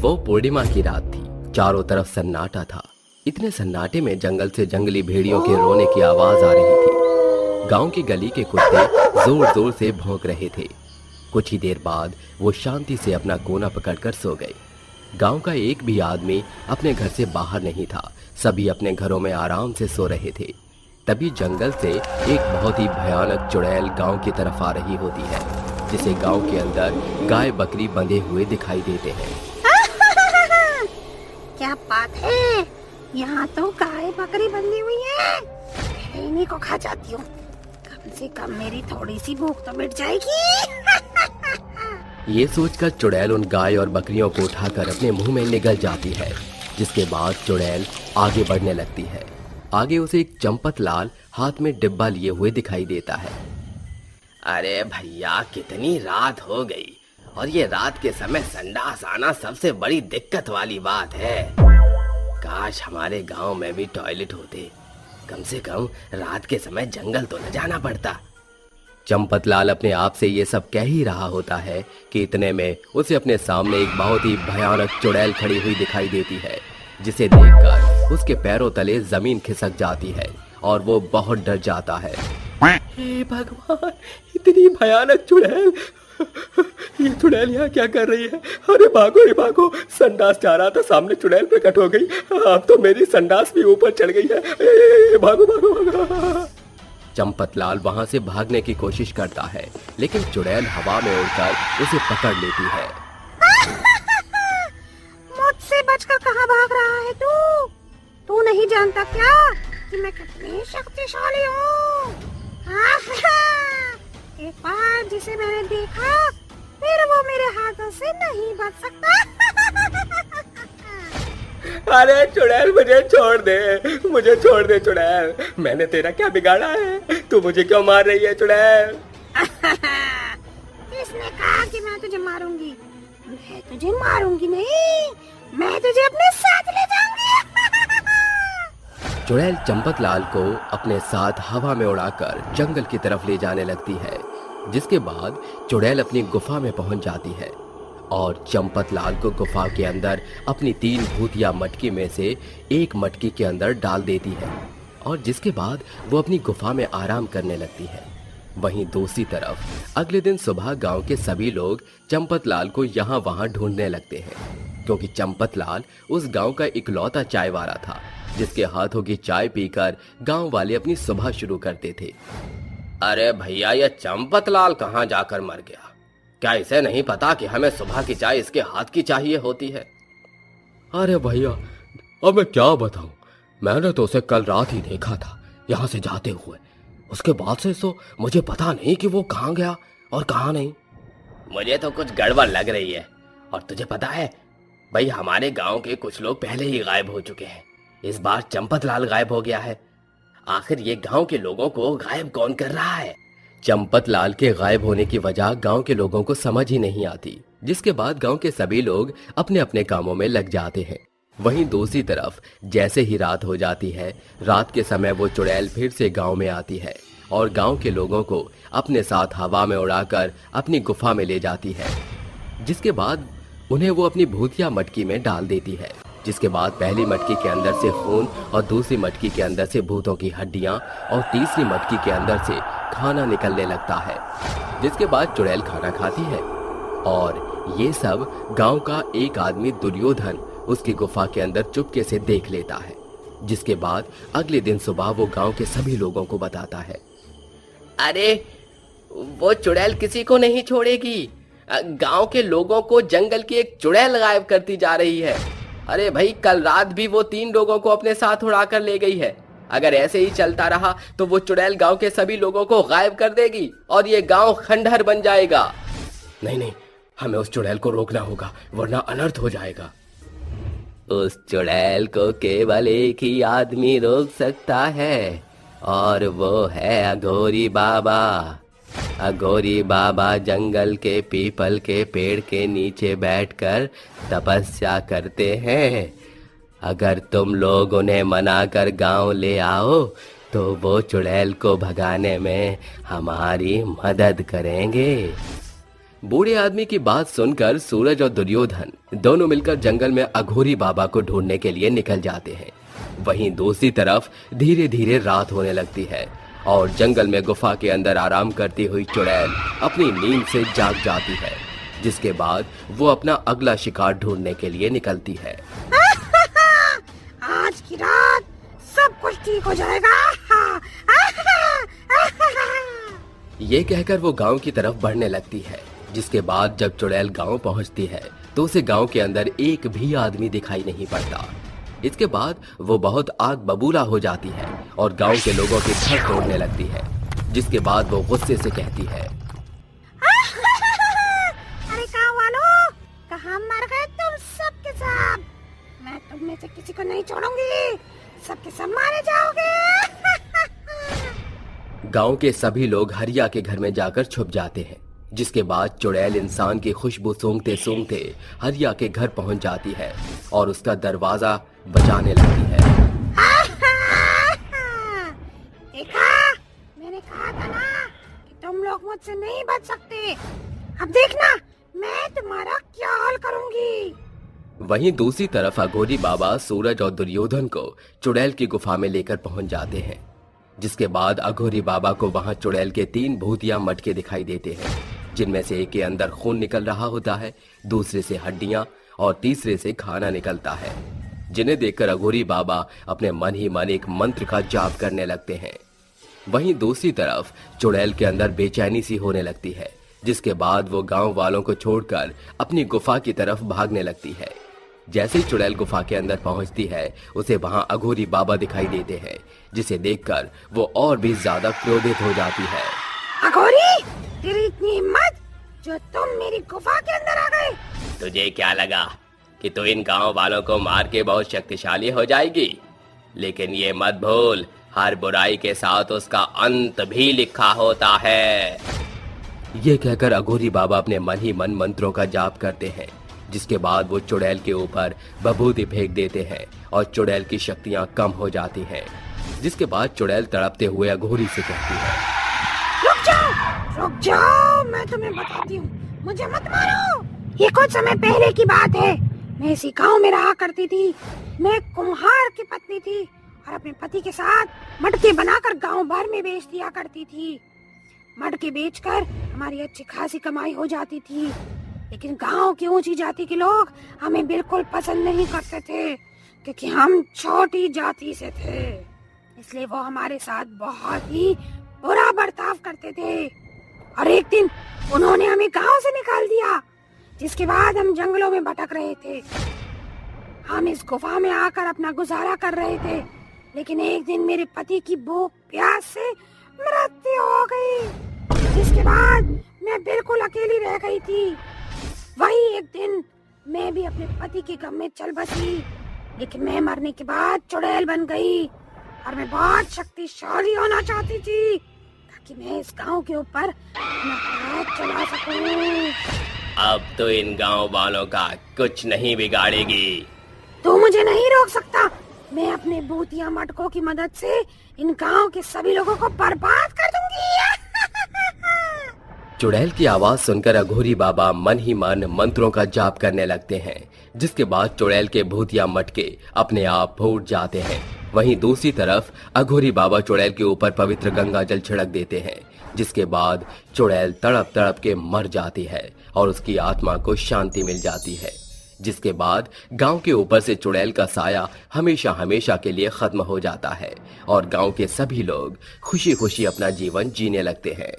वो पूर्णिमा की रात थी। चारों तरफ सन्नाटा था। इतने सन्नाटे में जंगल से जंगली भेड़ियों के रोने की आवाज आ रही थी। गांव की गली के कुत्ते जोर जोर से भौंक रहे थे। कुछ ही देर बाद वो शांति से अपना कोना पकड़कर सो गए। गांव का एक भी आदमी अपने घर से बाहर नहीं था। सभी अपने घरों में आराम से सो रहे थे। तभी जंगल से एक बहुत ही भयानक चुड़ैल गांव की तरफ आ रही होती है, जिसे गांव के अंदर गाय बकरी बंधे हुए दिखाई देते हैं। क्या बात है, यहाँ तो गाय बकरी बंधी हुई है। इन्हीं को खा जाती हूँ, कम से कम मेरी थोड़ी सी भूख तो मिट जाएगी। ये सोचकर चुड़ैल उन गाय और बकरियों को उठाकर अपने मुंह में निगल जाती है। जिसके बाद चुड़ैल आगे बढ़ने लगती है। आगे उसे एक चंपत लाल हाथ में डिब्बा लिए हुए दिखाई देता है। अरे भैया, कितनी रात हो गई और ये रात के समय संडास आना सबसे बड़ी दिक्कत वाली बात है। काश हमारे गांव में भी टॉयलेट होते। कम से कम रात के समय जंगल तो न जाना पड़ता। चंपत लाल अपने आप से ये सब कह ही रहा होता है कि इतने में उसे अपने सामने एक बहुत ही भयानक चुड़ैल खड़ी हुई दिखाई देती है, जिसे देखकर उसके पैरों तले जमीन खिसक जाती है और वो बहुत डर जाता है। हे भगवान, इतनी भयानक चुड़ैल! ये चुड़ैल यहाँ क्या कर रही है? अरे भागो रे भागो, संडास जा रहा था, सामने चुड़ैल प्रकट हो गई। अब तो मेरी संडास भी ऊपर चढ़ गई है। भागो भागो भागो। चंपत लाल वहां से भागने की कोशिश करता है, लेकिन चुड़ैल हवा में उड़कर उसे पकड़ लेती है। मुझसे बचकर कहाँ भाग रहा है तू? तू नहीं जानता क्या कि मैं कितनी शक्तिशाली हूँ? एक बार जिसे मैंने देखा, फिर वो मेरे हाथों से नहीं बच सकता। अरे चुड़ैल, मुझे छोड़ दे चुड़ैल। मैंने तेरा क्या बिगाड़ा है? तू मुझे क्यों मार रही है चुड़ैल? किसने कहा कि मैं तुझे मारूंगी? मैं तुझे मारूंगी नहीं, मैं तुझे अपने साथ ले जाऊंगी। चुड़ैल चंपत लाल को अपने साथ हवा में उड़ाकर जंगल की तरफ ले जाने लगती है। जिसके बाद चुड़ैल अपनी गुफा में पहुंच जाती है और चंपत लाल को गुफा के अंदर अपनी 3 भूतिया मटकी में से एक मटकी के अंदर डाल देती है और जिसके बाद वो अपनी गुफा में आराम करने लगती है। वहीं दूसरी तरफ अगले दिन सुबह गांव के सभी लोग चंपत लाल को यहाँ वहाँ ढूंढने लगते हैं, क्योंकि चंपत लाल उस गांव का इकलौता चाय वाला था, जिसके हाथों की चाय पीकर गांव वाले अपनी सुबह शुरू करते थे। अरे भैया, ये चंपत लाल कहाँ जाकर मर गया? क्या इसे नहीं पता कि हमें सुबह की चाय इसके हाथ की चाहिए होती है? अरे भैया, अब मैं क्या बताऊं, मैंने तो उसे कल रात ही देखा था यहाँ से जाते हुए। उसके बाद से तो मुझे पता नहीं कि वो कहाँ गया और कहाँ नहीं। मुझे तो कुछ गड़बड़ लग रही है। और तुझे पता है भाई, हमारे गांव के कुछ लोग पहले ही गायब हो चुके हैं। इस बार चंपत लाल गायब हो गया है। आखिर ये गांव के लोगों को गायब कौन कर रहा है? चंपत लाल के गायब होने की वजह गांव के लोगों को समझ ही नहीं आती, जिसके बाद गांव के सभी लोग अपने अपने कामों में लग जाते हैं। वहीं दूसरी तरफ जैसे ही रात हो जाती है, रात के समय वो चुड़ैल फिर से गांव में आती है और गांव के लोगों को अपने साथ हवा में उड़ाकर अपनी गुफा में ले जाती है। जिसके बाद उन्हें वो अपनी भूतिया मटकी में डाल देती है। जिसके बाद पहली मटकी के अंदर से खून और दूसरी मटकी के अंदर से भूतों की हड्डियां और तीसरी मटकी के अंदर से खाना निकलने लगता है। जिसके बाद चुड़ैल खाना खाती है और ये सब गांव का एक आदमी दुर्योधन उसकी गुफा के अंदर चुपके से देख लेता है। जिसके बाद अगले दिन सुबह वो गांव के सभी लोगों को बताता है। अरे वो चुड़ैल किसी को नहीं छोड़ेगी। गांव के लोगों को जंगल की एक चुड़ैल गायब करती जा रही है। अरे भाई, कल रात भी वो 3 लोगों को अपने साथ उड़ाकर ले गई है। अगर ऐसे ही चलता रहा तो वो चुड़ैल गांव के सभी लोगों को गायब कर देगी और ये गांव खंडहर बन जाएगा। नहीं, हमें उस चुड़ैल को रोकना होगा, वरना अनर्थ हो जाएगा। उस चुड़ैल को केवल एक ही आदमी रोक सकता है और वो है अघोरी बाबा। अघोरी बाबा जंगल के पीपल के पेड़ के नीचे बैठकर तपस्या करते हैं। अगर तुम लोग उन्हें मनाकर गांव ले आओ तो वो चुड़ैल को भगाने में हमारी मदद करेंगे। बूढ़े आदमी की बात सुनकर सूरज और दुर्योधन दोनों मिलकर जंगल में अघोरी बाबा को ढूंढने के लिए निकल जाते हैं। वहीं दूसरी तरफ धीरे धीरे रात होने लगती है और जंगल में गुफा के अंदर आराम करती हुई चुड़ैल अपनी नींद से जाग जाती है, जिसके बाद वो अपना अगला शिकार ढूंढने के लिए निकलती है। आज की रात सब कुछ ठीक हो जाएगा। ये कहकर वो गांव की तरफ बढ़ने लगती है, जिसके बाद जब चुड़ैल गांव पहुंचती है तो उसे गांव के अंदर एक भी आदमी दिखाई नहीं पड़ता। इसके बाद वो बहुत आग बबूला हो जाती है और गांव के लोगों के घर तोड़ने लगती है, जिसके बाद वो गुस्से से कहती है, अरे गाँव वालों, कहाँ मर गए तुम सब के सब? मैं तुम में से किसी को नहीं छोड़ूंगी, सबके सब मारे जाओगे। गांव के सभी लोग हरिया के घर में जाकर छुप जाते हैं, जिसके बाद चुड़ैल इंसान की खुशबू सूंघते सूंघते हरिया के घर पहुंच जाती है और उसका दरवाजा बजाने लगती है। देखा, मैंने कहा था ना कि तुम लोग मुझसे नहीं बच सकते। अब देखना मैं तुम्हारा क्या हाल करूंगी। वहीं दूसरी तरफ अघोरी बाबा सूरज और दुर्योधन को चुड़ैल की गुफा में लेकर पहुंच जाते हैं, जिसके बाद अघोरी बाबा को वहां चुड़ैल के 3 भूतिया मटके दिखाई देते हैं, जिनमें से एक के अंदर खून निकल रहा होता है, दूसरे से हड्डियां और तीसरे से खाना निकलता है, जिन्हें देखकर अघोरी बाबा अपने मन ही मन एक मंत्र का जाप करने लगते हैं। वहीं दूसरी तरफ चुड़ैल के अंदर बेचैनी सी होने लगती है, जिसके बाद वो गांव वालों को छोड़कर अपनी गुफा की तरफ भागने लगती है। जैसे ही चुड़ैल गुफा के अंदर पहुंचती है, उसे वहां अघोरी बाबा दिखाई देते हैं, जिसे देखकर वो और भी ज्यादा क्रोधित हो जाती है। अघोरी, तेरी इतनी हिम्मत जो तुम मेरी गुफा के अंदर आ गए। तुझे क्या लगा कि तू इन गांव वालों को मार के बहुत शक्तिशाली हो जाएगी? लेकिन ये मत भूल, हर बुराई के साथ उसका अंत भी लिखा होता है। ये कहकर अघोरी बाबा अपने मन ही मन मंत्रों का जाप करते हैं, जिसके बाद वो चुड़ैल के ऊपर बभूति फेंक देते हैं और चुड़ैल की शक्तियां कम हो जाती हैं, जिसके बाद चुड़ैल तड़पते हुए अघोरी से कहती है, रुक जाओ, मैं तुम्हें बताती हूँ, मुझे मत मारो। ये कुछ समय पहले की बात है। मैं इसी गाँव में रहा करती थी। मैं कुम्हार की पत्नी थी और अपने पति के साथ मटके बनाकर गाँव भर में बेच दिया करती थी। मटके बेचकर हमारी अच्छी खासी कमाई हो जाती थी, लेकिन गांव की ऊंची जाति के लोग हमें बिल्कुल पसंद नहीं करते थे, क्योंकि हम छोटी जाति से थे। इसलिए वो हमारे साथ बहुत ही बुरा बर्ताव करते थे और एक दिन उन्होंने हमें गांव से निकाल दिया, जिसके बाद हम जंगलों में भटक रहे थे। हम इस गुफा में आकर अपना गुजारा कर रहे थे, लेकिन एक दिन मेरे पति की भूख प्यास से मृत्यु हो गई, जिसके बाद मैं बिल्कुल अकेली रह गई थी। वही एक दिन मैं भी अपने पति के गम में चल बसी, लेकिन मैं मरने के बाद चुड़ैल बन गई और मैं बहुत शक्तिशाली होना चाहती थी, ताकि मैं इस गांव के ऊपर अपना हाथ चला सकूं। अब तो इन गांव वालों का कुछ नहीं बिगाड़ेगी। तू मुझे नहीं रोक सकता। मैं अपने भूतिया मटकों की मदद से इन गांव के सभी लोगों को बर्बाद कर दूंगी। चुड़ैल की आवाज सुनकर अघोरी बाबा मन ही मन मंत्रों का जाप करने लगते हैं, जिसके बाद चुड़ैल के भूतिया मटके अपने आप फूट जाते हैं। वहीं दूसरी तरफ अघोरी बाबा चुड़ैल के ऊपर पवित्र गंगा जल छिड़क देते हैं, जिसके बाद चुड़ैल तड़प तड़प के मर जाती है और उसकी आत्मा को शांति मिल जाती है, जिसके बाद गांव के ऊपर से चुड़ैल का साया हमेशा हमेशा के लिए खत्म हो जाता है और गांव के सभी लोग खुशी खुशी अपना जीवन जीने लगते हैं।